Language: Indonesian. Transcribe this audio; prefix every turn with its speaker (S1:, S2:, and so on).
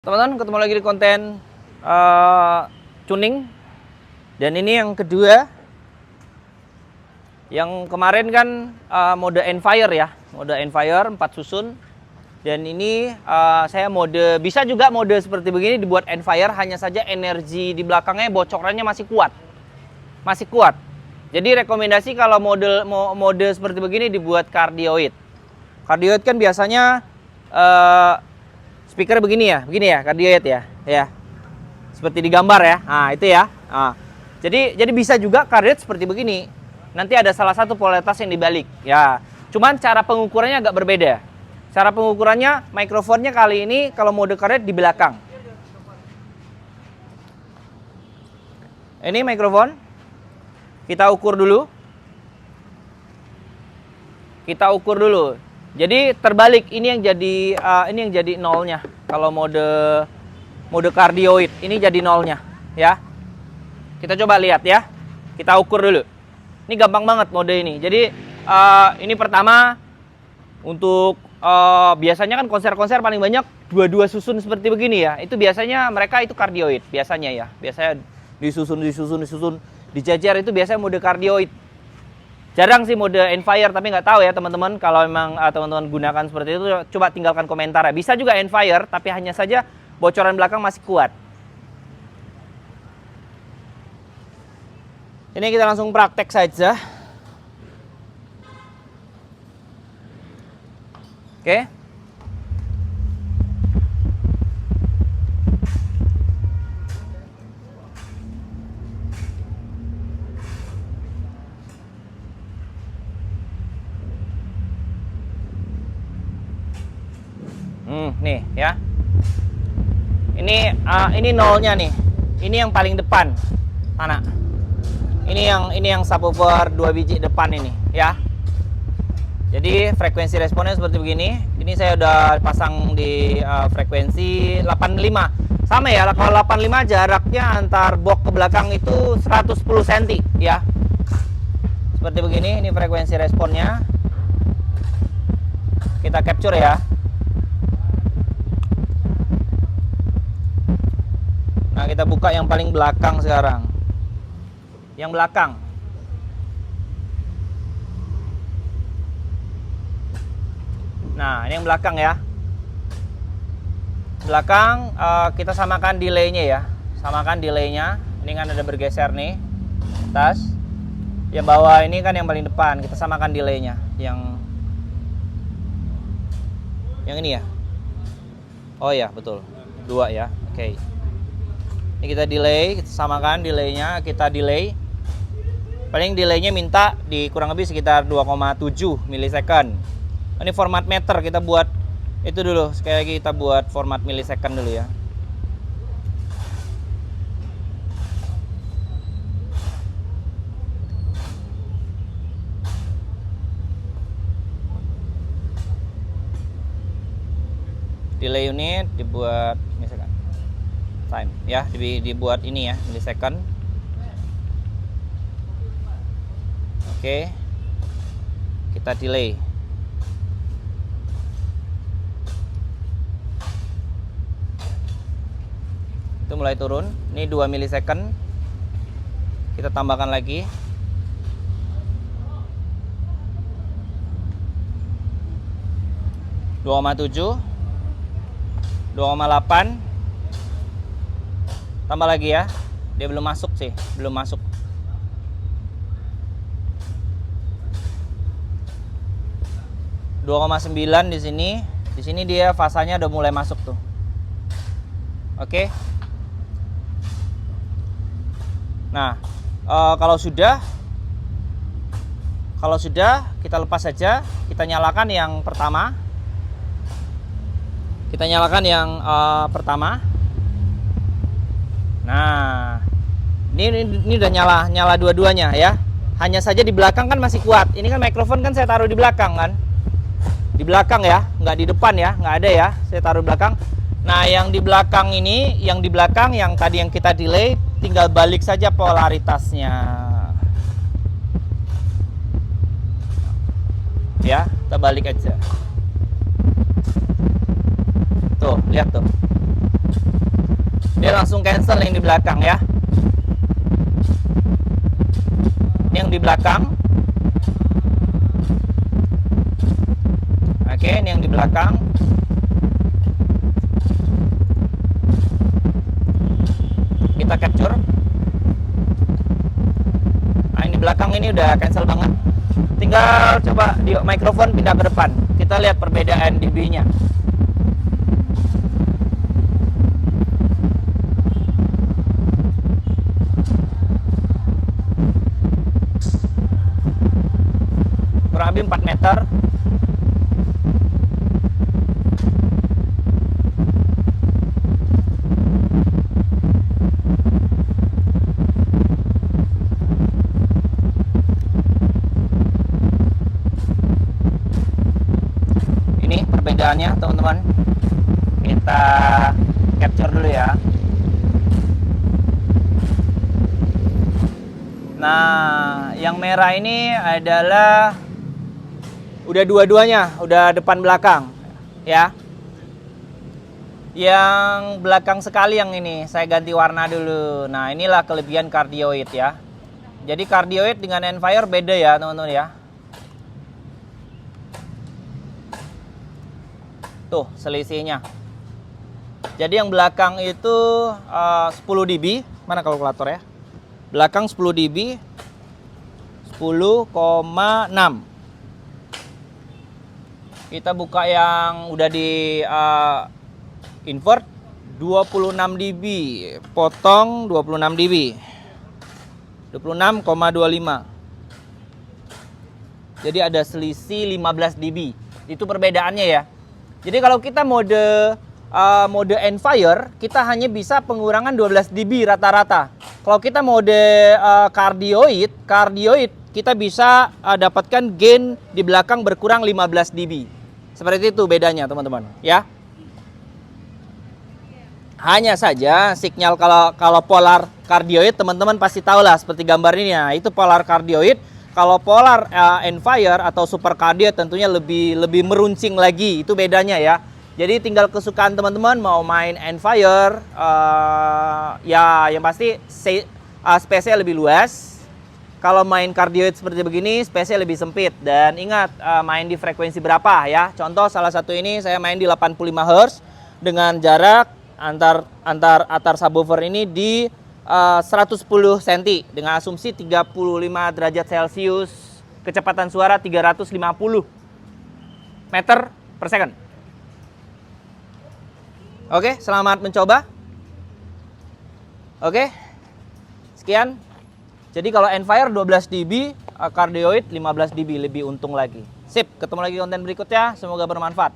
S1: Teman-teman, ketemu lagi di konten tuning. Dan ini yang kedua. Yang kemarin kan mode Enfire ya, mode Enfire 4 susun. Dan ini saya mode, bisa juga mode seperti begini dibuat Enfire, hanya saja energi di belakangnya bocorannya masih kuat. Masih kuat. Jadi rekomendasi kalau mode seperti begini dibuat cardioid. Cardioid kan biasanya speaker begini ya cardioid ya, seperti di gambar ya. Nah itu ya. Nah, jadi bisa juga cardioid seperti begini. Nanti ada salah satu polaritas yang dibalik ya. Cuman cara pengukurannya agak berbeda. Cara pengukurannya, mikrofonnya kali ini kalau mode cardioid di belakang. Ini mikrofon. Kita ukur dulu. Jadi terbalik, ini yang jadi nolnya. Kalau mode cardioid ini jadi nolnya ya. Kita coba lihat ya. Kita ukur dulu. Ini gampang banget mode ini. Jadi ini pertama untuk biasanya kan konser-konser paling banyak dua susun seperti begini ya. Itu biasanya mereka itu cardioid biasanya ya. Biasanya disusun dijajar, itu biasanya mode cardioid. Jarang sih mode Enfire, tapi nggak tahu ya teman-teman. Kalau memang teman-teman gunakan seperti itu, coba tinggalkan komentar ya. Bisa juga Enfire, tapi hanya saja bocoran belakang masih kuat. Ini kita langsung praktek saja. Oke. Nih ya. Ini nolnya nih. Ini yang paling depan. Mana? Ini yang subwoofer 2 biji depan ini ya. Jadi frekuensi responnya seperti begini. Ini saya udah pasang di frekuensi 85. Sama ya, kalau 85 jaraknya antar box ke belakang itu 110 cm ya. Seperti begini, ini frekuensi responnya. Kita capture ya. Nah, kita buka yang paling belakang sekarang. Yang belakang. Nah, ini yang belakang ya. Belakang kita samakan delay-nya ya. Samakan delay-nya. Ini kan ada bergeser nih. Atas. Yang bawah ini kan yang paling depan. Kita samakan delay-nya. Yang ini ya. Oh ya, betul. 2 ya. Oke. Ini kita delay, kita samakan delay-nya, kita delay. Paling delay-nya minta di kurang lebih sekitar 2,7 milisecond. Ini format meter, kita buat itu dulu. Sekali lagi kita buat format milisecond dulu ya. Delay unit dibuat misalkan time ya, dibuat ini ya, milisecond. Oke. Kita delay. Itu mulai turun. Ini 2 milisecond. Kita tambahkan lagi. Dua 2,7, 2,8. Tambah lagi ya. Dia belum masuk sih, belum masuk. (2,9) di sini. Di sini dia fasanya udah mulai masuk tuh. Oke. Nah, kalau sudah kita lepas saja, kita nyalakan yang pertama. Kita nyalakan yang pertama. Nah, ini udah nyala dua-duanya ya. Hanya saja di belakang kan masih kuat. Ini kan mikrofon kan saya taruh di belakang kan. Di belakang ya, nggak di depan ya, nggak ada ya. Saya taruh di belakang. Nah, yang di belakang ini, yang di belakang yang tadi yang kita delay, tinggal balik saja polaritasnya. Ya, kita balik aja. Tuh, lihat tuh. dia langsung cancel yang di belakang ya. Ini yang di belakang. Oke, ini yang di belakang. Kita capture. Nah, ini belakang ini udah cancel banget. Tinggal coba di mikrofon pindah ke depan. Kita lihat perbedaan dB-nya. Kurang lebih 4 meter. Perbedaannya teman-teman, kita capture dulu ya. Nah, yang merah ini adalah udah dua-duanya, udah depan belakang ya. Yang belakang sekali yang ini saya ganti warna dulu. Nah, inilah kelebihan cardioid ya. Jadi cardioid dengan Enfire beda ya teman-teman ya. Tuh selisihnya. Jadi yang belakang itu 10 dB. Mana kalkulator ya? Belakang 10 dB 10,6. Kita buka yang udah di invert 26 dB. Potong 26 dB 26,25. Jadi ada selisih 15 dB. Itu perbedaannya ya. Jadi kalau kita mode Enfire, kita hanya bisa pengurangan 12 dB rata-rata. Kalau kita mode cardioid kita bisa dapatkan gain di belakang berkurang 15 dB. Seperti itu bedanya teman-teman, ya. Hanya saja sinyal kalau polar cardioid teman-teman pasti tahu lah seperti gambar ini ya, itu polar cardioid. Kalau polar Enfire atau super cardioid tentunya lebih meruncing lagi, itu bedanya ya. Jadi tinggal kesukaan teman-teman mau main Enfire, ya yang pasti space-nya lebih luas. Kalau main cardioid seperti begini, space-nya lebih sempit. Dan ingat main di frekuensi berapa ya. Contoh salah satu ini saya main di 85 Hz dengan jarak antar subwoofer ini di 110 cm dengan asumsi 35 derajat Celcius, kecepatan suara 350 meter per second. Oke, selamat mencoba. Oke, sekian. Jadi kalau Enfire 12 dB, cardioid 15 dB, lebih untung lagi. Sip, ketemu lagi konten berikutnya, semoga bermanfaat.